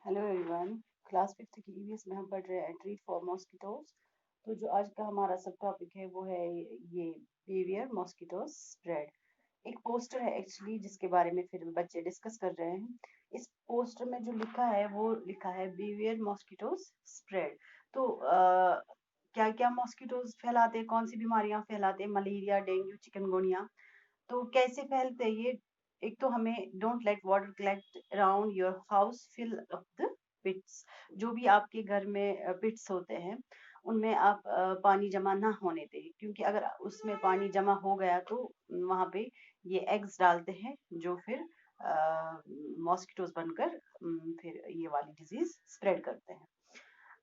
Hello everyone. Class fifth की EVS में हम पढ़ रहे हैं ट्रीट फॉर मॉस्किटोज। तो जो आज का हमारा सब टॉपिक है वो है ये बिहेवियर मॉस्किटोज स्प्रेड। एक पोस्टर है एक्चुअली जिसके बारे में फिर बच्चे डिस्कस कर रहे हैं। इस पोस्टर में जो लिखा है वो लिखा है बिहेवियर मॉस्किटोज स्प्रेड। तो क्या क्या मॉस्किटोज फैलाते हैं, कौन सी बीमारियां फैलाते हैं, मलेरिया, डेंगू, चिकनगुनिया। तो कैसे फैलते हैं ये? एक तो हमें don't let water collect around your house, fill up the pits. जो भी आपके घर में पिट्स होते हैं उनमें आप पानी जमा ना होने दें, क्योंकि अगर उसमें पानी जमा हो गया तो वहां पे ये एग्स डालते हैं जो फिर मॉस्किटोज बनकर फिर ये वाली डिजीज स्प्रेड करते हैं।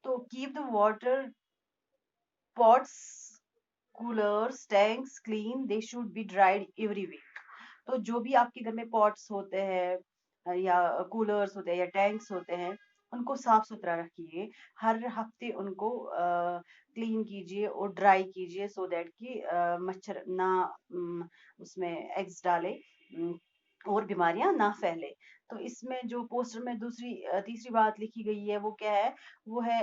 तो keep the water pots, coolers, tanks clean, they should be dried every week. तो जो भी आपके घर में पॉट्स होते हैं या कूलर्स होते हैं या टैंक्स होते हैं उनको साफ सुथरा रखिए। हर हफ्ते उनको क्लीन कीजिए और ड्राई कीजिए सो दैट कि मच्छर ना उसमें एग्स डाले, और बीमारियां ना फैले। तो इसमें जो पोस्टर में तीसरी बात लिखी गई है वो क्या है? वो है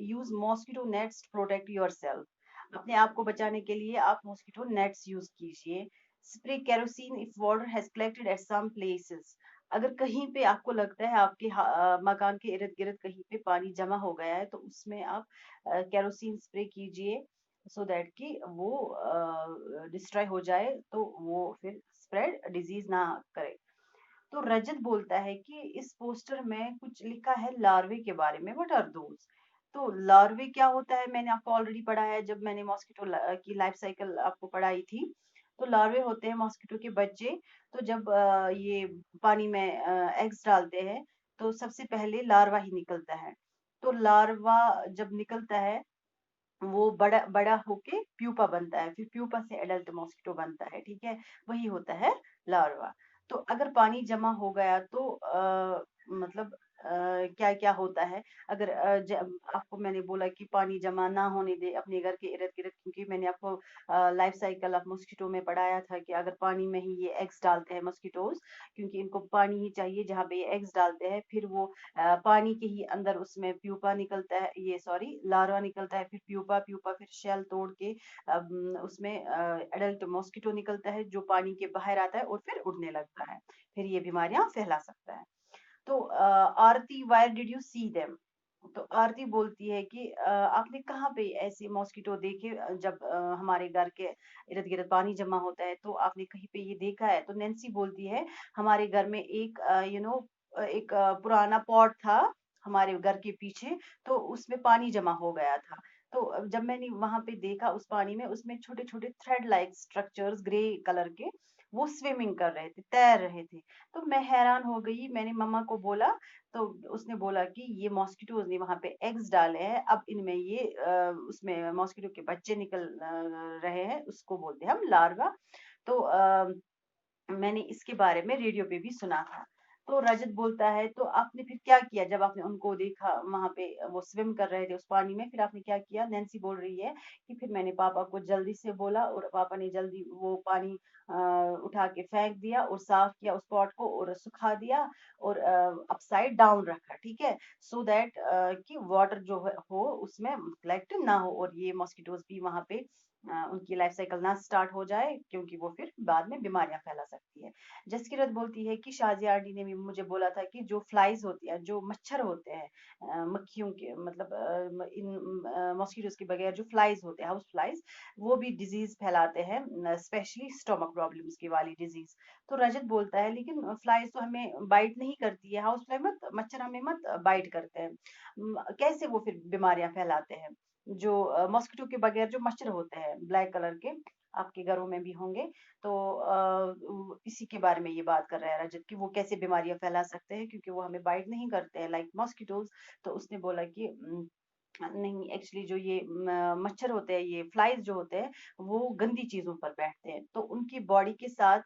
use mosquito nets to protect yourself. अपने आप को बचाने के लिए आप मॉस्किटो नेट्स यूज कीजिए। Spray kerosene if water has collected at some places. अगर कहीं पे आपको लगता है आपके मकान के इर्द गिर्द कहीं पे पानी जमा हो गया है तो उसमें आप केरोसिन स्प्रे कीजिए सो दैट कि वो डिस्ट्रॉय हो जाए, तो वो फिर स्प्रेड डिजीज ना करे। तो रजत बोलता है कि इस पोस्टर में कुछ लिखा है लार्वे के बारे में, व्हाट आर दोज? तो लार्वे क्या होता है मैंने आपको ऑलरेडी पढ़ा है जब मैंने मॉस्किटो की लाइफ साइकिल आपको पढ़ाई थी। तो लार्वे होते हैं मॉस्किटो के बच्चे। तो जब ये पानी में एग्स डालते हैं तो सबसे पहले लार्वा ही निकलता है। तो लार्वा जब निकलता है वो बड़ा बड़ा होके प्यूपा बनता है, फिर प्यूपा से एडल्ट मॉस्किटो बनता है, ठीक है। वही होता है लार्वा। तो अगर पानी जमा हो गया तो मतलब क्या क्या होता है? अगर आपको मैंने बोला कि पानी जमा ना होने दे अपने घर के इर्द गिर्द, क्योंकि मैंने आपको लाइफ साइकिल ऑफ मॉस्किटो में पढ़ाया था कि अगर पानी में ही ये एग्स डालते हैं मॉस्किटोज, क्योंकि इनको पानी ही चाहिए जहाँ पे ये एग्स डालते हैं, फिर वो पानी के ही अंदर उसमें प्यूपा निकलता है, ये सॉरी लार्वा निकलता है, फिर प्यूपा, प्यूपा फिर शेल तोड़ के उसमें एडल्ट मॉस्किटो निकलता है जो पानी के बाहर आता है और फिर उड़ने लगता है, फिर ये बीमारियां फैला सकता है। तो Aarti, where did you see them? तो आरती बोलती है कि आपने कहाँ पे ऐसे मॉस्किटो देखे? जब हमारे घर के इर्द गिर्द पानी जमा होता है तो आपने कहीं पे ये देखा है? तो नैन्सी बोलती है हमारे घर में एक एक पुराना पॉट था हमारे घर के पीछे, तो उसमें पानी जमा हो गया था। तो जब मैंने वहां पे देखा उस पानी में, उसमें छोटे छोटे thread like structures grey colour के वो स्विमिंग कर रहे थे, तैर रहे थे। तो मैं हैरान हो गई, मैंने मम्मा को बोला। तो उसने बोला कि ये मॉस्किटोज ने वहां पे एग्स डाले हैं, अब इनमें ये उसमें मॉस्किटो के बच्चे निकल रहे हैं, उसको बोलते हैं हम लार्वा। तो मैंने इसके बारे में रेडियो पे भी सुना था। तो रजत बोलता है तो आपने फिर क्या किया जब आपने उनको देखा वहां पे वो स्विम कर रहे थे उस पानी में, फिर आपने क्या किया? नैन्सी बोल रही है कि फिर मैंने पापा को जल्दी से बोला और पापा ने जल्दी वो पानी उठा के फेंक दिया और साफ किया उस पॉट को और सुखा दिया और अपसाइड डाउन रखा, ठीक है, सो दैट कि वाटर जो हो उसमें कलेक्ट ना हो और ये मॉस्किटोज भी वहां पे उनकी लाइफ साइकिल ना स्टार्ट हो जाए, क्योंकि वो फिर बाद में बीमारियां फैला सकती है। जसकीरत बोलती है कि शाजिया आंटी ने भी मुझे बोला था कि जो फ्लाइज होती है, जो मच्छर होते हैं, मक्खियों के मतलब इन मॉस्किटोज के बगैर जो फ्लाइज होते हैं, हाउस फ्लाइज, वो भी डिजीज फैलाते हैं, स्पेशली स्टोमक प्रॉब्लम्स की वाली डिजीज। तो रजत बोलता है लेकिन फ्लाइज तो हमें बाइट नहीं करती है, हाउस फ्लाई मत, मच्छर हमें मत बाइट करते हैं, कैसे वो फिर बीमारियां फैलाते हैं? जो मॉस्किटो के बगैर जो मच्छर होते हैं ब्लैक कलर के, आपके घरों में भी होंगे। तो इसी के बारे में ये बात कर रहा है रजत कि वो कैसे बीमारियां फैला सकते हैं, क्योंकि वो हमें बाइट नहीं करते हैं लाइक मॉस्किटोज। तो उसने बोला कि नहीं, एक्चुअली जो ये मच्छर होते हैं, ये फ्लाइज जो होते हैं, वो गंदी चीजों पर बैठते हैं, तो उनकी बॉडी के साथ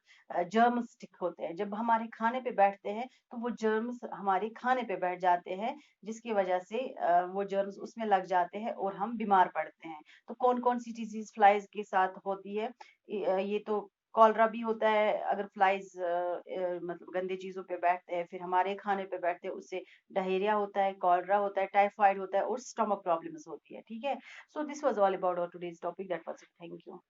जर्म स्टिक होते हैं। जब हमारे खाने पे बैठते हैं तो वो जर्म्स हमारे खाने पे बैठ जाते हैं, जिसकी वजह से वो जर्म्स उसमें लग जाते हैं और हम बीमार पड़ते हैं। तो कौन कौन सी डिजीज फ्लाइज के साथ होती है? ये तो कॉलरा भी होता है अगर फ्लाइज मतलब गंदे चीजों पे बैठते हैं, फिर हमारे खाने पे बैठते हैं, उससे डायरिया होता है, कॉलरा होता है, टाइफाइड होता है और स्टमक प्रॉब्लम्स होती है। ठीक है, so this was all about our today's topic, that was it, thank you.